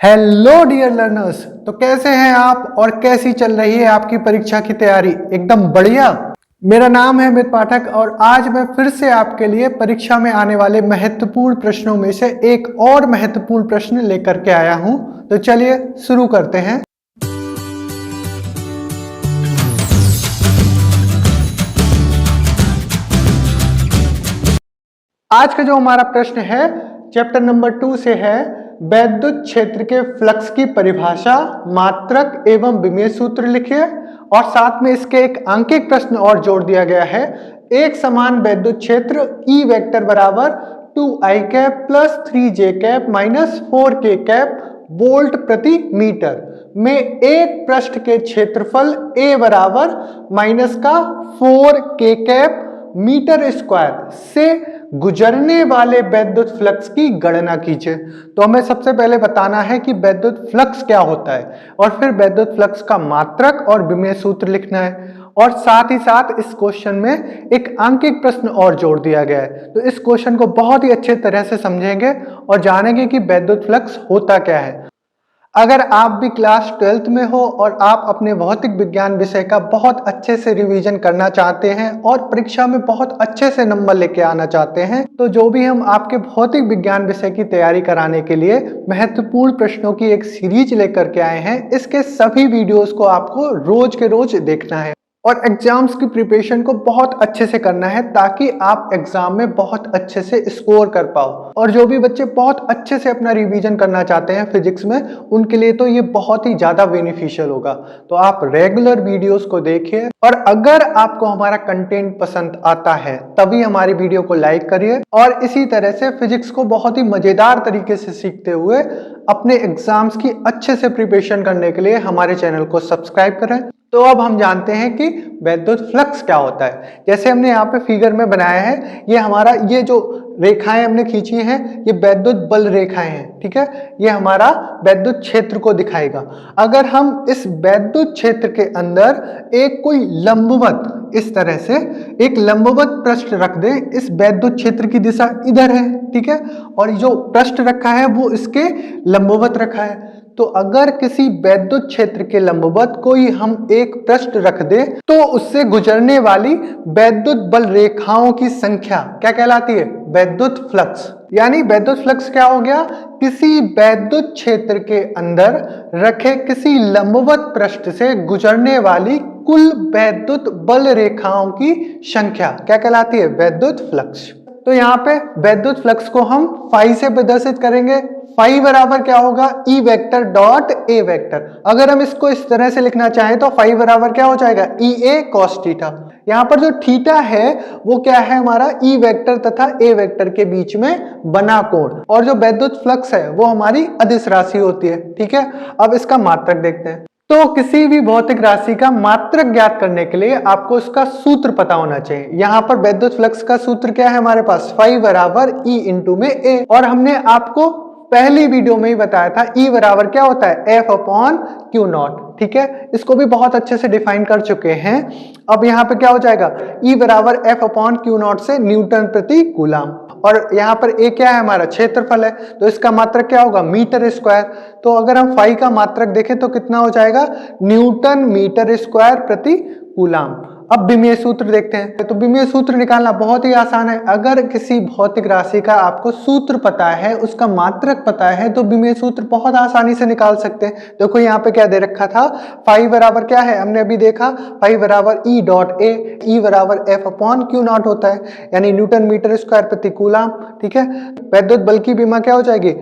Hello dear learners. तो कैसे हैं आप और कैसी चल रही है आपकी परीक्षा की तैयारी? एकदम बढ़िया। मेरा नाम है अमित पाठक और आज मैं फिर से आपके लिए परीक्षा में आने वाले महत्वपूर्ण प्रश्नों में से एक और महत्वपूर्ण प्रश्न लेकर के आया हूं। तो चलिए शुरू करते हैं। आज का जो हमारा प्रश्न है चैप्टर नंबर 2 से है, वैद्युत क्षेत्र के फ्लक्स की परिभाषा, मात्रक एवं विमेय सूत्र लिखिए। और साथ में इसके एक अंकित प्रश्न और जोड़ दिया गया है। एक समान वैद्युत क्षेत्र E वेक्टर बराबर 2i cap plus 3j cap minus 4k cap volt प्रति मीटर में एक पृष्ठ के क्षेत्रफल A बराबर माइनस का 4k कैप मीटर स्क्वायर से गुजरने वाले वैद्युत फ्लक्स की गणना कीजिए। तो हमें सबसे पहले बताना है कि वैद्युत फ्लक्स क्या होता है और फिर वैद्युत फ्लक्स का मात्रक और विमेय सूत्र लिखना है। और साथ ही साथ इस क्वेश्चन में एक अंकित प्रश्न और जोड़ दिया गया है। तो इस क्वेश्चन को बहुत ही अच्छे तरह से समझेंगे और जानेंगे कि वैद्युत फ्लक्स होता क्या है। अगर आप भी क्लास 12th में हो और आप अपने भौतिक विज्ञान विषय का बहुत अच्छे से रिवीजन करना चाहते हैं और परीक्षा में बहुत अच्छे से नंबर लेके आना चाहते हैं, तो जो भी हम आपके भौतिक विज्ञान विषय की तैयारी कराने के लिए महत्वपूर्ण प्रश्नों की एक सीरीज लेकर के आए हैं, इसके सभी वीडियोस को आपको रोज के रोज देखना है और एग्जाम्स की प्रिपरेशन को बहुत अच्छे से करना है ताकि आप एग्जाम में बहुत अच्छे से स्कोर कर पाओ। और जो भी बच्चे बहुत अच्छे से अपना रिवीजन करना चाहते हैं फिजिक्स में, उनके लिए तो ये बहुत ही ज्यादा बेनिफिशियल होगा। तो आप रेगुलर वीडियोस को देखिए और अगर आपको हमारा कंटेंट पसंद आता है तभी हमारी वीडियो को लाइक करिए और इसी तरह से फिजिक्स को बहुत ही मजेदार तरीके से सीखते हुए अपने एग्जाम्स की अच्छे से प्रिपरेशन करने के लिए हमारे चैनल को सब्सक्राइब करें। तो अब हम जानते हैं कि वैद्युत फ्लक्स क्या होता है। जैसे हमने यहाँ पे फिगर में बनाया है, ये हमारा ये जो रेखाएं हमने खींची हैं ये वैद्युत बल रेखाएं हैं, ठीक है। ये हमारा वैद्युत क्षेत्र को दिखाएगा। अगर हम इस वैद्युत क्षेत्र के अंदर एक कोई लंबवत, इस तरह से एक लंबवत पृष्ठ रख दें, इस वैद्युत क्षेत्र की दिशा इधर है, ठीक है, और जो पृष्ठ रखा है वो इसके लंबवत रखा है। तो अगर किसी वैद्युत क्षेत्र के लंबवत कोई हम एक पृष्ठ रख दे तो उससे गुजरने वाली वैद्युत बल रेखाओं की संख्या क्या कहलाती है? वैद्युत फ्लक्स। यानी वैद्युत फ्लक्स क्या हो गया? किसी वैद्युत क्षेत्र के अंदर रखे किसी लंबवत पृष्ठ से गुजरने वाली कुल वैद्युत बल रेखाओं की संख्या क्या कहलाती है? वैद्युत फ्लक्स। तो यहाँ पे वैद्युत फ्लक्स को हम फाई से प्रदर्शित करेंगे। फाई बराबर क्या होगा? E vector dot A vector. अगर हम इसको इस तरह से लिखना चाहें तो फाई बराबर क्या हो जाएगा? ई ए कॉस थीटा। यहाँ पर जो थीटा है वो क्या है? हमारा ई वेक्टर तथा ए वेक्टर के बीच में बना कोण। और जो वैद्युत फ्लक्स है वो हमारी अदिश राशि होती है, ठीक है। अब इसका मात्रक देखते हैं। तो किसी भी भौतिक राशि का मात्रक ज्ञात करने के लिए आपको इसका सूत्र पता होना चाहिए। यहाँ पर वैद्युत फ्लक्स का सूत्र क्या है हमारे पास? फाई बराबर ई इंटू में ए। और हमने आपको पहली वीडियो में ही बताया था ई बराबर क्या होता है? एफ अपॉन क्यू नॉट, ठीक है। इसको भी बहुत अच्छे से डिफाइन कर चुके हैं। अब यहाँ पे क्या हो जाएगा? ई बराबर एफ अपॉन क्यू नॉट से न्यूटन प्रति कूलाम। और यहाँ पर ए क्या है? हमारा क्षेत्रफल है, तो इसका मात्रक क्या होगा? Metre square. तो अगर हम फाई का मात्रक देखें तो कितना हो जाएगा? न्यूटन मीटर स्क्वायर प्रति कूलाम। अब विमेय सूत्र देखते हैं। तो विमेय सूत्र निकालना बहुत ही आसान है। अगर किसी भौतिक राशि का आपको सूत्र पता है, उसका मात्रक पता है, तो विमेय सूत्र बहुत आसानी से निकाल सकते हैं। देखो यहाँ पे क्या दे रखा था? फाई बराबर क्या है? हमने अभी देखा, फाई बराबर ई डॉट ए, ई बराबर एफ अपॉन क्यू नॉट होता है, यानी न्यूटन मीटर स्क्वायर प्रति कूलाम, ठीक है। वैद्युत बल की विमा क्या हो जाएगी?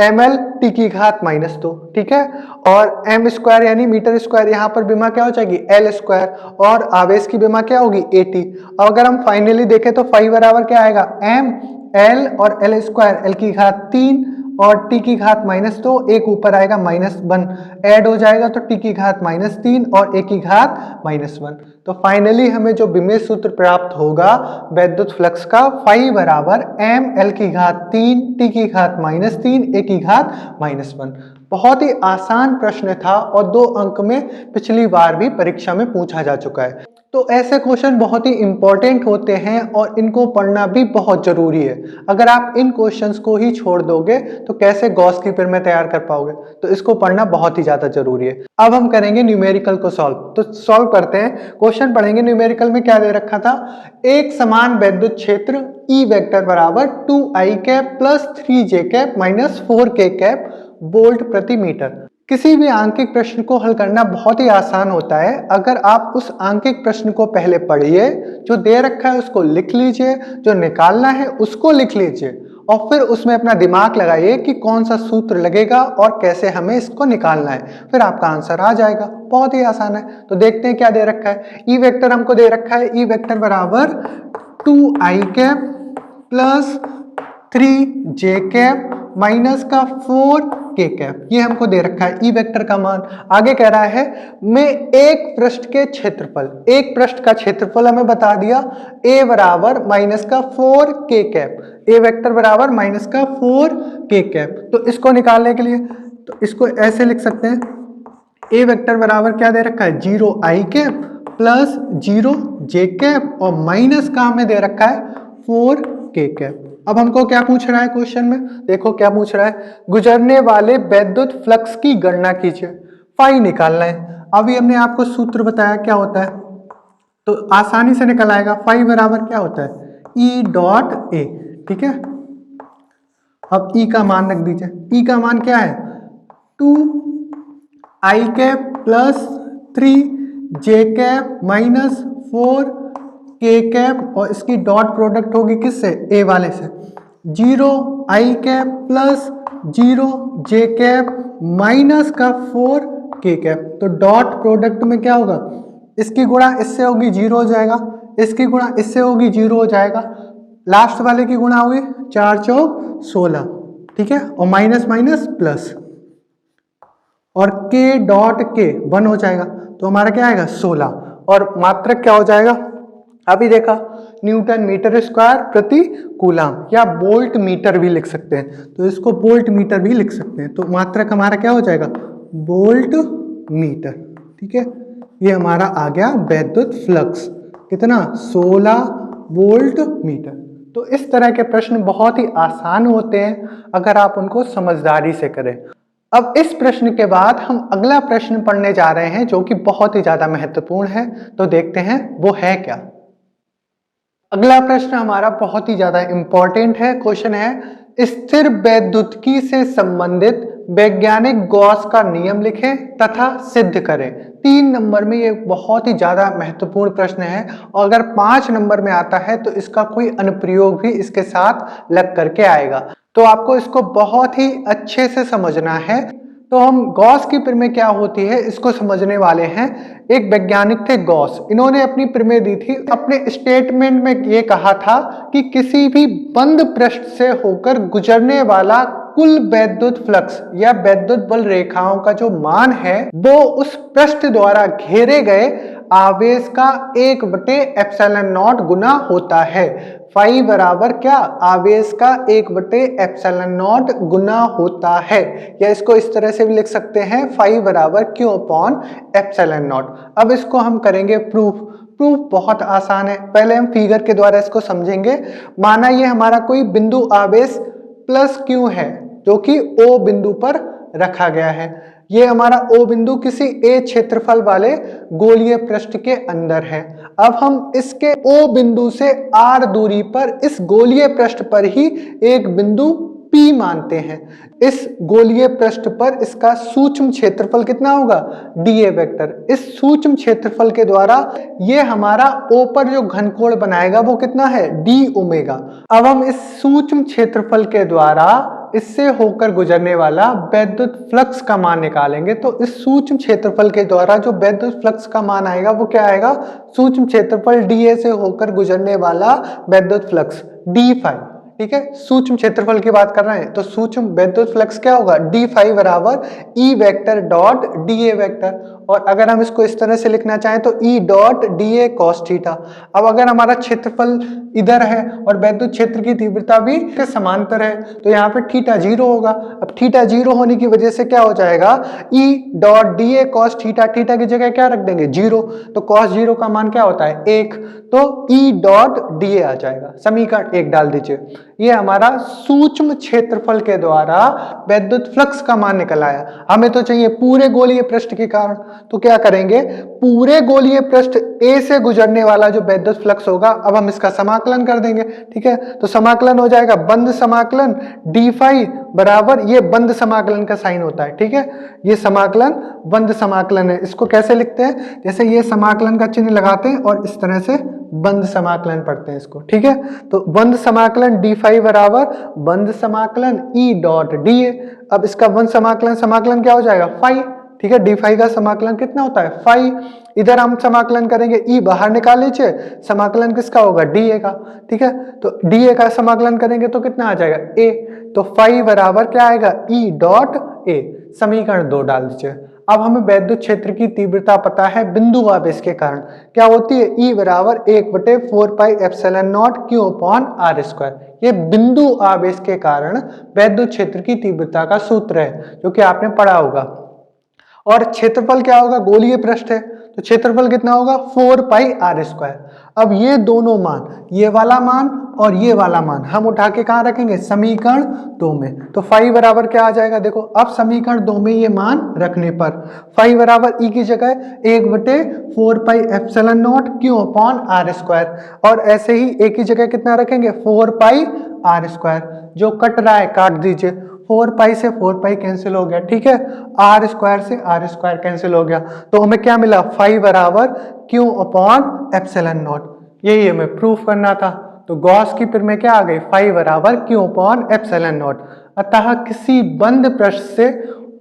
ml टी की घात -2, ठीक है। और एम स्क्वायर यानी मीटर स्क्वायर, यहाँ पर विमा क्या हो जाएगी? L square. और आवेश की विमा क्या होगी? AT। और अगर हम फाइनली देखें तो फाई बराबर क्या आएगा? m l और l स्क्वायर, l की घात 3 और t की घात -2, एक ऊपर आएगा -1, ऐड हो जाएगा तो t की घात -3 और a की घात -1। तो फाइनली हमें जो विमेय सूत्र प्राप्त होगा वैद्युत फ्लक्स का, फाई बराबर m l की घात 3 t की घात -3 a की घात -1। बहुत ही आसान प्रश्न था और 2 अंक में पिछली बार भी परीक्षा में पूछा जा चुका है। तो ऐसे क्वेश्चन बहुत ही इंपॉर्टेंट होते हैं और इनको पढ़ना भी बहुत जरूरी है। अगर आप इन क्वेश्चंस को ही छोड़ दोगे तो कैसे गॉस की पिरामिड तैयार कर पाओगे, तो इसको पढ़ना बहुत ही ज्यादा जरूरी है। अब हम करेंगे न्यूमेरिकल को सॉल्व। तो सॉल्व करते हैं, क्वेश्चन पढ़ेंगे। न्यूमेरिकल में क्या दे रखा था, एक समान वैद्युत क्षेत्र E वेक्टर बराबर 2i cap plus 3j cap minus 4k cap volt प्रति मीटर। किसी भी आंकिक प्रश्न को हल करना बहुत ही आसान होता है अगर आप उस आंकिक प्रश्न को पहले पढ़िए, जो दे रखा है उसको लिख लीजिए, जो निकालना है उसको लिख लीजिए और फिर उसमें अपना दिमाग लगाइए कि कौन सा सूत्र लगेगा और कैसे हमें इसको निकालना है, फिर आपका आंसर आ जाएगा। बहुत ही आसान है। तो देखते हैं क्या दे रखा है। ई वेक्टर हमको दे रखा है, ई वेक्टर बराबर 2i cap plus 3j cap minus का 4k कैप, ये हमको दे रखा है ई वेक्टर का मान। आगे कह रहा है मैं एक पृष्ठ के क्षेत्रफल, एक पृष्ठ का क्षेत्रफल हमें बता दिया, a बराबर माइनस का 4k कैप, a वेक्टर बराबर माइनस का 4k कैप। तो इसको निकालने के लिए तो इसको ऐसे लिख सकते हैं, a वेक्टर बराबर क्या दे रखा है 0i cap plus 0j cap और माइनस का हमें दे रखा है 4k कैप। अब हमको क्या पूछ रहा है क्वेश्चन में, देखो क्या पूछ रहा है, गुजरने वाले वैद्युत फ्लक्स की गणना कीजिए, फाई निकालना है। अभी हमने आपको सूत्र बताया क्या होता है, तो आसानी से निकल आएगा। फाई बराबर क्या होता है ई डॉट ए, ठीक है। अब ई का मान रख दीजिए, ई का मान क्या है 2i cap plus 3j cap minus 4k cap और इसकी डॉट प्रोडक्ट होगी किससे, ए वाले से, 0i cap plus 0j cap minus का 4k कैप। तो डॉट प्रोडक्ट में क्या होगा, इसकी गुणा इससे होगी 0 हो जाएगा, इसकी गुणा इससे होगी 0 हो जाएगा, लास्ट वाले की गुणा होगी 4 चौक 16, ठीक है, और माइनस माइनस प्लस और k डॉट k 1 हो जाएगा, तो हमारा क्या आएगा 16 और मात्रक क्या हो जाएगा, अभी देखा न्यूटन मीटर स्क्वायर प्रति कूलम या वोल्ट मीटर भी लिख सकते हैं, तो इसको वोल्ट मीटर भी लिख सकते हैं। तो मात्रक हमारा क्या हो जाएगा वोल्ट मीटर, ठीक है। ये हमारा आ गया वैद्युत फ्लक्स कितना 16 वोल्ट मीटर। तो इस तरह के प्रश्न बहुत ही आसान होते हैं अगर आप उनको समझदारी से करें। अब इस प्रश्न के बाद हम अगला प्रश्न पढ़ने जा रहे हैं जो कि बहुत ही ज्यादा महत्वपूर्ण है, तो देखते हैं वो है क्या। अगला प्रश्न हमारा बहुत ही ज्यादा इंपॉर्टेंट है। क्वेश्चन है स्थिर वैद्युतिकी से संबंधित वैज्ञानिक गॉस का नियम लिखें तथा सिद्ध करें। 3 नंबर में ये बहुत ही ज्यादा महत्वपूर्ण प्रश्न है और अगर 5 नंबर में आता है तो इसका कोई अनुप्रयोग भी इसके साथ लग करके आएगा, तो आपको इसको बहुत ही अच्छे से समझना है। तो हम गॉस की प्रमेय क्या होती है इसको समझने वाले हैं। एक वैज्ञानिक थे गॉस, इन्होंने अपनी प्रमेय दी थी। अपने स्टेटमेंट में ये कहा था कि किसी भी बंद पृष्ठ से होकर गुजरने वाला कुल वैद्युत फ्लक्स या वैद्युत बल रेखाओं का जो मान है वो उस पृष्ठ द्वारा घेरे गए आवेश का 1/ε0 गुना होता है। फाई बराबर क्या आवेश का 1/ε0 गुना होता है, या इसको इस तरह से भी लिख सकते हैं फाई बराबर Q अपॉन ε0। अब इसको हम करेंगे प्रूफ बहुत आसान है। पहले हम फिगर के द्वारा इसको समझेंगे। माना ये हमारा कोई बिंदु आवेश प्लस Q है जो कि O बिंदु पर रखा गया है। ये हमारा O बिंदु किसी A क्षेत्रफल वाले गोलीय पृष्ठ के अंदर है। अब हम इसके O बिंदु से R दूरी पर इस गोलीय पृष्ठ पर ही एक बिंदु P मानते हैं। इस गोलीय पृष्ठ पर इसका सूक्ष्म क्षेत्रफल कितना होगा dA वेक्टर। इस सूक्ष्म क्षेत्रफल के द्वारा ये हमारा O पर जो घनकोण बनाएगा वो कितना है d ओमेगा। अब हम इस सूक्ष्म क्षेत्रफल के द्वारा इससे होकर गुजरने वाला वैद्युत फ्लक्स का मान निकालेंगे। तो इस सूक्ष्म क्षेत्रफल के द्वारा जो वैद्युत फ्लक्स का मान आएगा वो क्या आएगा, सूक्ष्म क्षेत्रफल dA से होकर गुजरने वाला वैद्युत फ्लक्स d फाई, ठीक है, सूक्ष्म क्षेत्रफल की बात कर रहे हैं तो सूक्ष्म वैद्युत फ्लक्स क्या होगा, डी फाई बराबर E vector dot D A vector. और अगर हम इसको इस तरह से लिखना चाहें तो E dot D A cos theta. अब अगर हमारा क्षेत्रफल इधर है और वैद्युत क्षेत्र की तीव्रता भी के समांतर है तो यहाँ पे थीटा 0 होगा। अब थीटा 0 होने की वजह से क्या हो जाएगा, E dot D A cos theta, theta की जगह क्या रख देंगे 0, तो कॉस 0 का मान क्या होता है 1, तो ई डॉट डी ए आ जाएगा। समीकरण 1 डाल दीजिए। ये हमारा सूक्ष्म क्षेत्रफल के द्वारा वैद्युत फ्लक्स का मान निकल आया। हमें तो चाहिए पूरे गोलीय पृष्ठ के कारण, तो क्या करेंगे, पूरे गोलीय पृष्ठ ए से गुजरने वाला जो वैद्युत फ्लक्स होगा, अब हम इसका समाकलन कर देंगे। ठीक है, तो समाकलन हो जाएगा बंद समाकलन डी फाई बराबर, ये बंद समाकलन का साइन होता है। ठीक है, ये समाकलन बंद समाकलन है। इसको कैसे लिखते हैं, जैसे ये समाकलन का चिन्ह लगाते हैं और इस तरह से बंद समाकलन पढ़ते हैं इसको। ठीक है, तो बंद समाकलन डी फाई बराबर बंद समाकलन ई डॉट डी ए। अब इसका बंद समाकलन, समाकलन क्या हो जाएगा फाई। ठीक है, डी फाई का समाकलन कितना होता है फाई। इधर हम समाकलन करेंगे, ई बाहर निकाल लीजिए, समाकलन किसका होगा डी ए का। ठीक है, तो डी ए का समाकलन करेंगे तो कितना आ जाएगा ए, तो फाई बराबर क्या आएगा ई डॉट ए। समीकरण 2 डाल दीजिए। अब हमें वैद्युत क्षेत्र की तीव्रता पता है बिंदु आवेश के कारण, क्या होती है ई बराबर 1/4 pi epsilon nought Q upon R square. ये बिंदु आवेश के कारण वैद्युत क्षेत्र की तीव्रता का सूत्र है जो कि आपने पढ़ा होगा। और क्षेत्रफल क्या होगा, गोलीय पृष्ठ है तो क्षेत्रफल कितना होगा 4 पाई आर स्क्वायर। अब ये दोनों मान, ये वाला मान और ये वाला मान हम उठा के कहाँ रखेंगे, समीकरण 2 में। तो फाई बराबर क्या आ जाएगा, देखो अब समीकरण 2 में ये मान रखने पर फाई बराबर ई की जगह 1/4 pi epsilon nought Q upon R square, और ऐसे ही ए की जगह कितना रखेंगे 4 पाई आर स्क्वायर। जो कट रहा है काट दीजिए, 4 पाई से 4 पाई कैंसिल हो गया। ठीक है, आर स्क्वायर से आर स्क्वायर कैंसिल हो गया, तो हमें क्या मिला फाई बराबर क्यू अपॉन एप्सिलॉन नॉट। यही हमें प्रूफ करना था। तो गॉस की प्रमेय क्या आ गई, फाई बराबर क्यू अपॉन एप्सिलॉन नॉट। अतः किसी बंद पृष्ठ से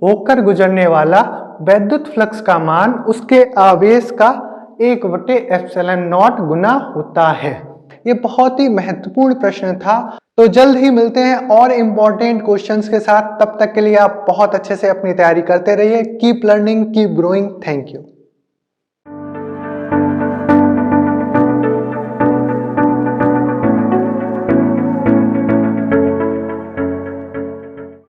होकर गुजरने वाला वैद्युत फ्लक्स का मान उसके आवेश का 1/एप्सिलॉन नॉट गुना होता है। ये बहुत ही महत्वपूर्ण प्रश्न था। तो जल्द ही मिलते हैं और इम्पोर्टेंट क्वेश्चंस के साथ। तब तक के लिए आप बहुत अच्छे से अपनी तैयारी करते रहिए। Keep learning, keep growing. Thank you.